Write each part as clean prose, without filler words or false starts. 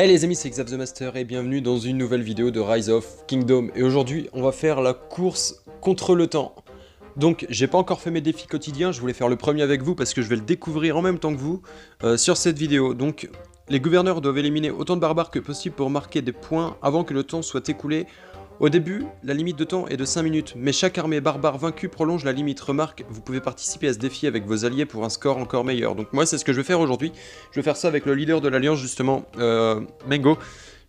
Hey les amis, c'est Xav the Master et bienvenue dans une nouvelle vidéo de Rise of Kingdom. Et aujourd'hui, on va faire la course contre le temps. Donc, j'ai pas encore fait mes défis quotidiens, je voulais faire le premier avec vous parce que je vais le découvrir en même temps que vous sur cette vidéo. Donc, les gouverneurs doivent éliminer autant de barbares que possible pour marquer des points avant que le temps soit écoulé. Au début, la limite de temps est de 5 minutes, mais chaque armée barbare vaincue prolonge la limite. Remarque, vous pouvez participer à ce défi avec vos alliés pour un score encore meilleur. Donc moi, c'est ce que je vais faire aujourd'hui. Je vais faire ça avec le leader de l'Alliance, justement, Mengo.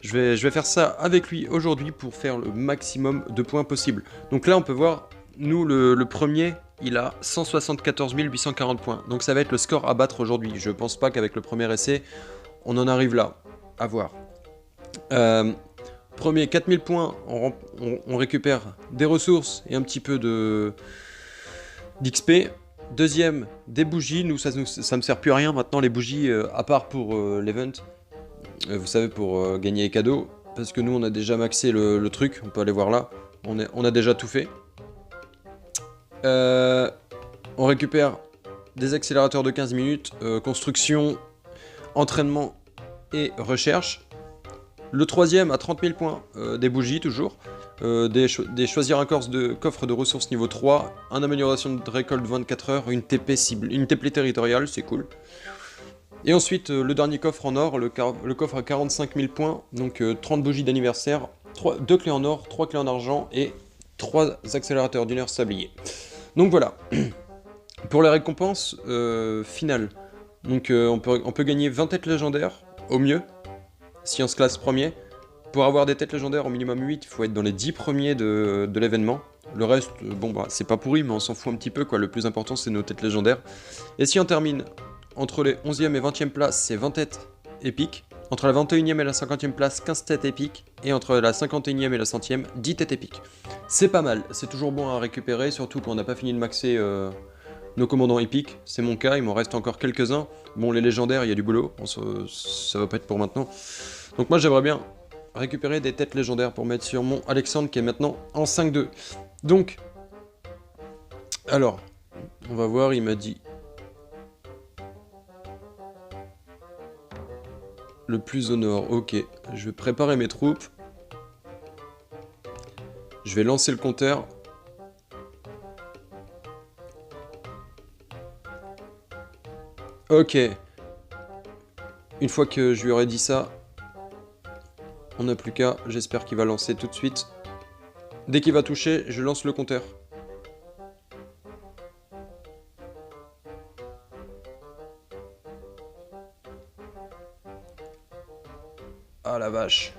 Je vais faire ça avec lui aujourd'hui pour faire le maximum de points possible. Donc là, on peut voir, nous, le premier, il a 174 840 points. Donc ça va être le score à battre aujourd'hui. Je pense pas qu'avec le premier essai, on en arrive là. À voir. Premier, 4000 points, on récupère des ressources et un petit peu d'XP. Deuxième, des bougies. Nous, ça me sert plus à rien maintenant, les bougies, à part pour l'event. Vous savez, pour gagner les cadeaux. Parce que nous, on a déjà maxé le truc. On peut aller voir là. On a déjà tout fait. On récupère des accélérateurs de 15 minutes. Construction, entraînement et recherche. Le troisième à 30 000 points, des bougies toujours, des choisir un coffre de ressources niveau 3, une amélioration de récolte 24 heures, une TP cible, une TP territoriale, c'est cool. Et ensuite, le dernier coffre en or, le coffre à 45 000 points, donc 30 bougies d'anniversaire, 2 clés en or, 3 clés en argent et 3 accélérateurs d'une heure sablier. Donc voilà, pour les récompenses finales, donc on peut gagner 20 têtes légendaires, au mieux, si on se classe premier. Pour avoir des têtes légendaires au minimum 8, il faut être dans les 10 premiers de l'événement. Le reste, bon bah c'est pas pourri, mais on s'en fout un petit peu quoi. Le plus important c'est nos têtes légendaires. Et si on termine entre les 11e et 20e places, c'est 20 têtes épiques. Entre la 21e et la 50e place, 15 têtes épiques. Et entre la 51e et la 100e, 10 têtes épiques. C'est pas mal, c'est toujours bon à récupérer, surtout quand on n'a pas fini de maxer nos commandants épiques. C'est mon cas, il m'en reste encore quelques-uns. Bon, les légendaires, il y a du boulot, ça va pas être pour maintenant. Donc moi j'aimerais bien récupérer des têtes légendaires pour mettre sur mon Alexandre qui est maintenant en 5-2. Donc, alors, on va voir, il m'a dit le plus au nord, ok. Je vais préparer mes troupes. Je vais lancer le compteur. Ok. Une fois que je lui aurai dit ça, on n'a plus qu'à, j'espère qu'il va lancer tout de suite. Dès qu'il va toucher, je lance le compteur. Ah la vache.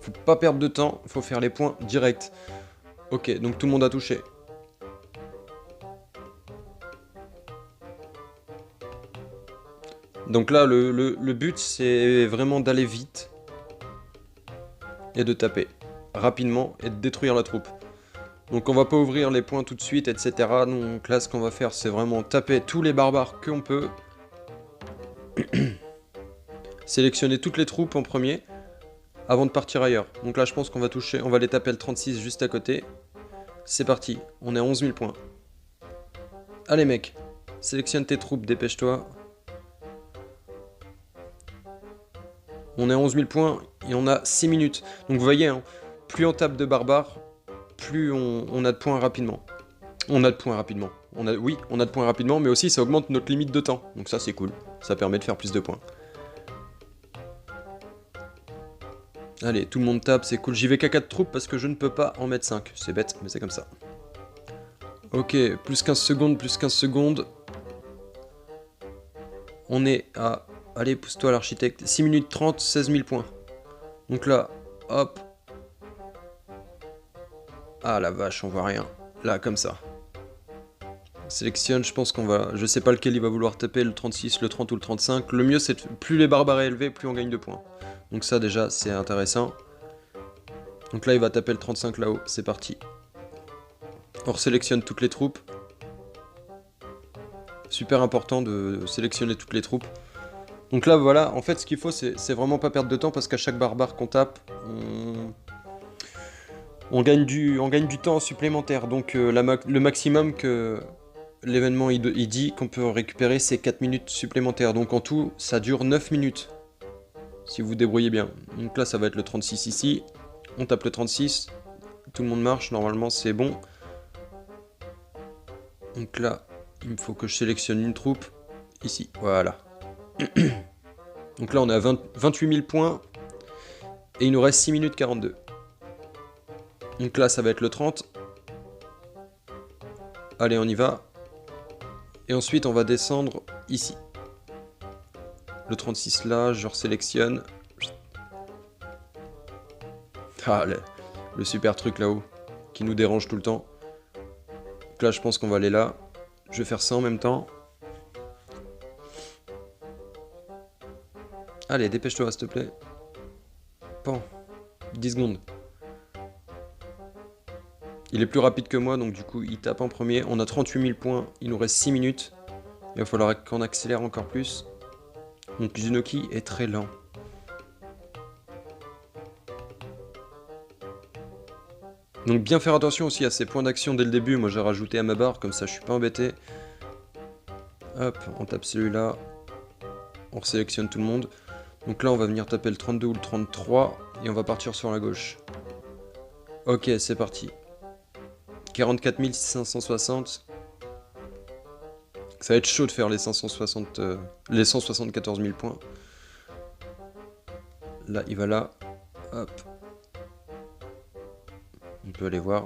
Faut pas perdre de temps, faut faire les points direct. Ok, donc tout le monde a touché. Donc là, le but, c'est vraiment d'aller vite et de taper rapidement et de détruire la troupe. Donc on va pas ouvrir les points tout de suite, etc. Donc là, ce qu'on va faire, c'est vraiment taper tous les barbares qu'on peut. Sélectionner toutes les troupes en premier, avant de partir ailleurs. Donc là, je pense qu'on va toucher, on va les taper le 36 juste à côté. C'est parti, on est à 11 000 points. Allez mec, sélectionne tes troupes, dépêche-toi. On est à 11 000 points et on a 6 minutes. Donc vous voyez, hein, plus on tape de barbares, plus on a de points rapidement. On a de points rapidement. Oui, on a de points rapidement, mais aussi ça augmente notre limite de temps. Donc ça c'est cool, ça permet de faire plus de points. Allez, tout le monde tape, c'est cool. J'y vais qu'à 4 troupes parce que je ne peux pas en mettre 5. C'est bête, mais c'est comme ça. Ok, plus 15 secondes, plus 15 secondes. On est à... Allez, pousse-toi l'architecte. 6 minutes 30, 16 000 points. Donc là, hop. Ah la vache, on voit rien. Là, comme ça. Sélectionne, je pense qu'on va... Je sais pas lequel il va vouloir taper, le 36, le 30 ou le 35. Le mieux, c'est plus les barbares est élevé, plus on gagne de points. Donc ça, déjà, c'est intéressant. Donc là, il va taper le 35 là-haut. C'est parti. On sélectionne toutes les troupes. Super important de sélectionner toutes les troupes. Donc là, voilà, en fait, ce qu'il faut, c'est vraiment pas perdre de temps, parce qu'à chaque barbare qu'on tape, on gagne du temps supplémentaire. Donc le maximum l'événement il dit qu'on peut récupérer ces 4 minutes supplémentaires. Donc en tout, ça dure 9 minutes. Si vous vous débrouillez bien. Donc là, ça va être le 36 ici. On tape le 36. Tout le monde marche, normalement c'est bon. Donc là, il me faut que je sélectionne une troupe. Ici, voilà. Donc là, on a 28 000 points. Et il nous reste 6 minutes 42. Donc là, ça va être le 30. Allez, on y va. Et ensuite, on va descendre ici. Le 36 là, je resélectionne. Ah, le super truc là-haut, qui nous dérange tout le temps. Donc là, je pense qu'on va aller là. Je vais faire ça en même temps. Allez, dépêche-toi, s'il te plaît. Bon, 10 secondes. Il est plus rapide que moi, donc du coup, il tape en premier. On a 38 000 points, il nous reste 6 minutes. Il va falloir qu'on accélère encore plus. Donc Zunoki est très lent. Donc bien faire attention aussi à ces points d'action dès le début. Moi j'ai rajouté à ma barre, comme ça je suis pas embêté. Hop, on tape celui-là. On sélectionne tout le monde. Donc là on va venir taper le 32 ou le 33. Et on va partir sur la gauche. Ok, c'est parti. 44 560. Ça va être chaud de faire les 174 000 points. Là, il va là. Hop. On peut aller voir.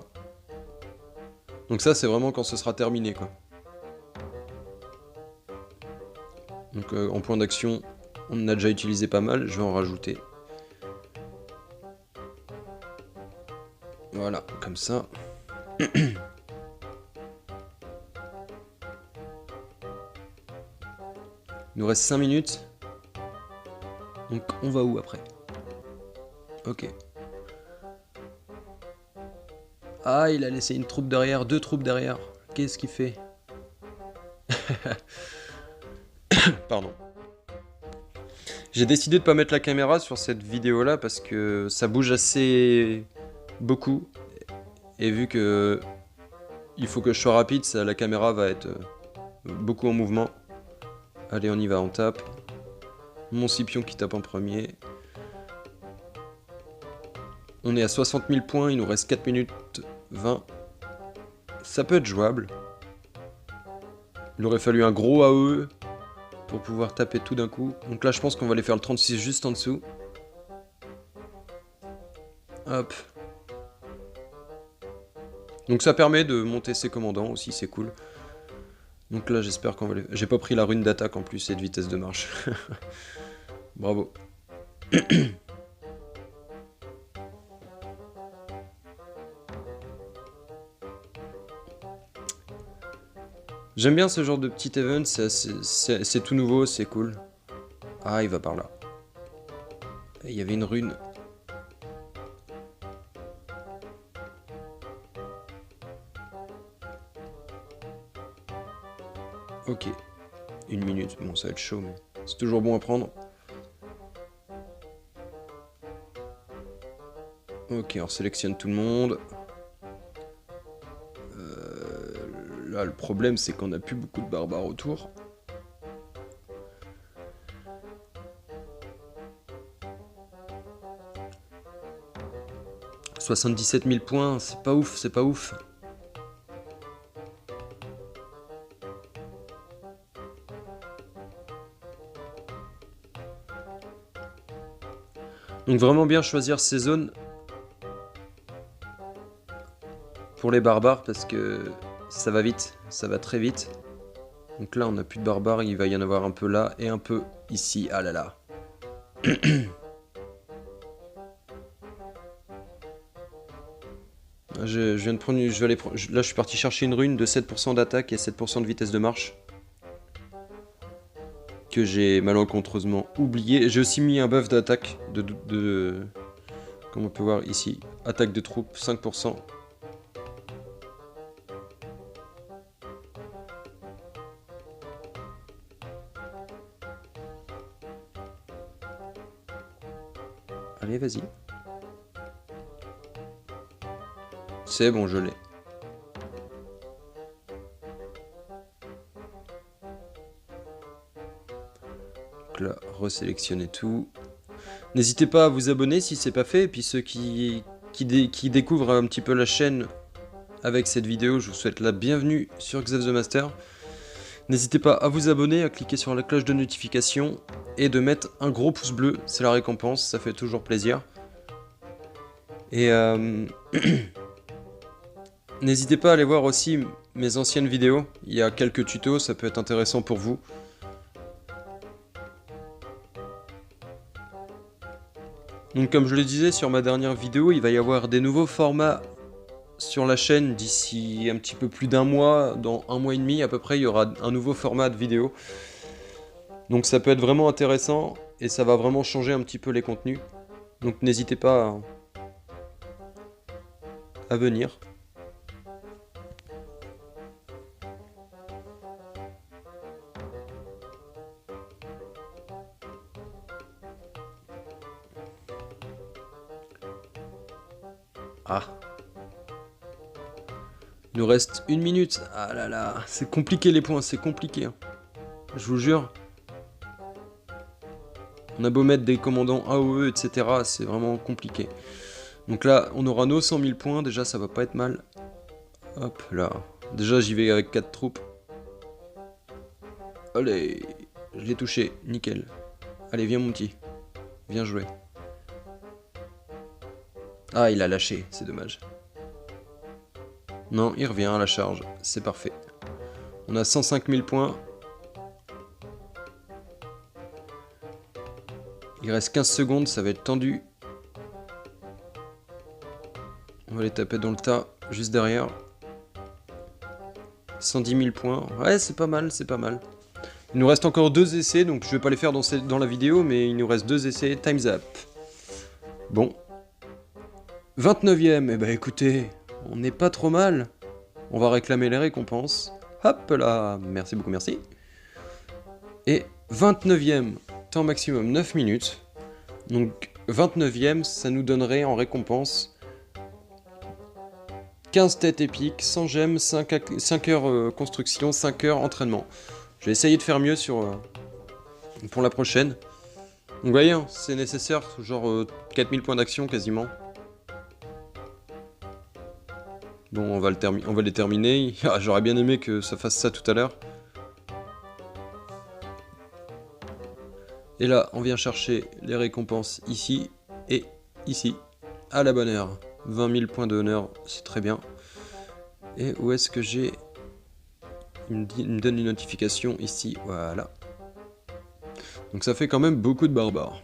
Donc ça, c'est vraiment quand ce sera terminé, quoi. Donc en point d'action, on en a déjà utilisé pas mal. Je vais en rajouter. Voilà, comme ça. Il nous reste 5 minutes. Donc on va où après? Ok. Ah, il a laissé une troupe derrière, 2 troupes derrière. Qu'est-ce qu'il fait? Pardon. J'ai décidé de pas mettre la caméra sur cette vidéo là parce que ça bouge assez beaucoup. Et vu que il faut que je sois rapide, la caméra va être beaucoup en mouvement. Allez, on y va, on tape. Mon Scipion qui tape en premier. On est à 60 000 points, il nous reste 4 minutes 20. Ça peut être jouable. Il aurait fallu un gros AE pour pouvoir taper tout d'un coup. Donc là, je pense qu'on va aller faire le 36 juste en dessous. Hop. Donc ça permet de monter ses commandants aussi, c'est cool. Donc là, j'espère qu'on va les... J'ai pas pris la rune d'attaque en plus et de vitesse de marche. Bravo. J'aime bien ce genre de petit event, c'est tout nouveau, c'est cool. Ah, il va par là. Il y avait une rune. Ok. 1 minute, bon ça va être chaud, mais c'est toujours bon à prendre. Ok, on sélectionne tout le monde. Là, le problème, c'est qu'on n'a plus beaucoup de barbares autour. « 77 000 points, c'est pas ouf, c'est pas ouf. » Donc vraiment bien choisir ces zones pour les barbares parce que ça va vite, ça va très vite. Donc là on n'a plus de barbares, il va y en avoir un peu là et un peu ici, ah là là. Je viens de prendre, je vais aller, là je suis parti chercher une rune de 7% d'attaque et 7% de vitesse de marche. Que j'ai malencontreusement oublié. J'ai aussi mis un buff d'attaque comme on peut voir ici. Attaque de troupes, 5%. Allez, vas-y. C'est bon, je l'ai. Donc là, resélectionnez tout. N'hésitez pas à vous abonner si c'est pas fait. Et puis ceux qui découvrent un petit peu la chaîne avec cette vidéo, je vous souhaite la bienvenue sur Xav the Master. N'hésitez pas à vous abonner, à cliquer sur la cloche de notification et de mettre un gros pouce bleu, c'est la récompense, ça fait toujours plaisir. Et n'hésitez pas à aller voir aussi mes anciennes vidéos, il y a quelques tutos, ça peut être intéressant pour vous. Donc comme je le disais sur ma dernière vidéo, il va y avoir des nouveaux formats sur la chaîne d'ici un petit peu plus d'un mois, dans un mois et demi à peu près, il y aura un nouveau format de vidéo. Donc ça peut être vraiment intéressant et ça va vraiment changer un petit peu les contenus. Donc n'hésitez pas à venir. Ah. Il nous reste 1 minute. Ah là là, c'est compliqué les points, c'est compliqué. Hein. Je vous jure. On a beau mettre des commandants AOE, etc. C'est vraiment compliqué. Donc là, on aura nos 100 000 points. Déjà, ça va pas être mal. Hop là. Déjà, j'y vais avec 4 troupes. Allez. Je l'ai touché. Nickel. Allez, viens mon petit. Viens jouer. Ah, il a lâché. C'est dommage. Non, il revient à la charge. C'est parfait. On a 105 000 points. Il reste 15 secondes, ça va être tendu. On va les taper dans le tas, juste derrière. 110 000 points. Ouais, c'est pas mal, c'est pas mal. Il nous reste encore 2 essais, donc je vais pas les faire dans la vidéo, mais il nous reste 2 essais. Time's up. Bon. 29e, eh ben écoutez, on n'est pas trop mal. On va réclamer les récompenses. Hop là, merci beaucoup, merci. Et 29e, temps maximum 9 minutes. Donc 29e, ça nous donnerait en récompense 15 têtes épiques, 100 gemmes, 5 heures construction, 5 heures entraînement. Je vais essayer de faire mieux pour la prochaine. Donc vous voyez, hein, c'est nécessaire, genre 4000 points d'action quasiment. Bon, on va les terminer. Ah, j'aurais bien aimé que ça fasse ça tout à l'heure. Et là, on vient chercher les récompenses ici et ici, à la bonne heure. 20 000 points d'honneur, c'est très bien. Et où est-ce que j'ai... il me donne une notification ici, voilà. Donc ça fait quand même beaucoup de barbares.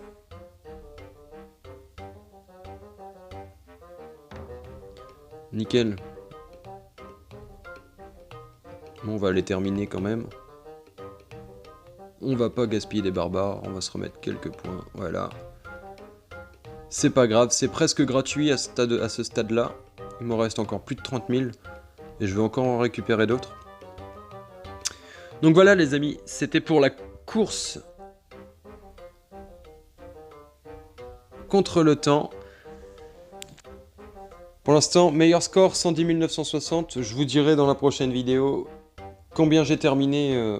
Nickel. Bon, on va les terminer quand même. On va pas gaspiller des barbares, on va se remettre quelques points, voilà. C'est pas grave, c'est presque gratuit à ce stade-là. Il m'en reste encore plus de 30 000, et je vais encore en récupérer d'autres. Donc voilà les amis, c'était pour la course contre le temps. Pour l'instant, meilleur score 110 960, je vous dirai dans la prochaine vidéo combien j'ai terminé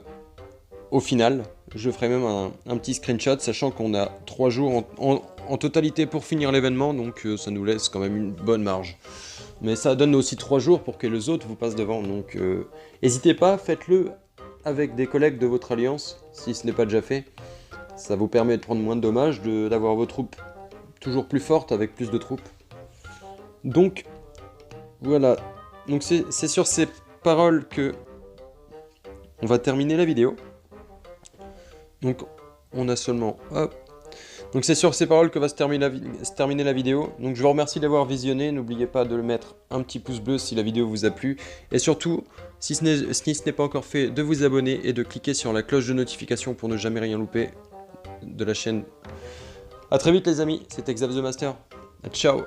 au final. Je ferai même un petit screenshot, sachant qu'on a 3 jours en totalité pour finir l'événement, donc ça nous laisse quand même une bonne marge. Mais ça donne aussi 3 jours pour que les autres vous passent devant, donc n'hésitez pas, faites-le avec des collègues de votre alliance, si ce n'est pas déjà fait. Ça vous permet de prendre moins de dommages, d'avoir vos troupes toujours plus fortes avec plus de troupes. Donc, voilà. Donc c'est sur ces paroles que on va terminer la vidéo. Donc, on a seulement... Hop. Donc c'est sur ces paroles que va se terminer la vidéo. Donc je vous remercie d'avoir visionné. N'oubliez pas de mettre un petit pouce bleu si la vidéo vous a plu. Et surtout, si ce n'est pas encore fait, de vous abonner et de cliquer sur la cloche de notification pour ne jamais rien louper de la chaîne. A très vite les amis, c'était Xav the Master. Ciao.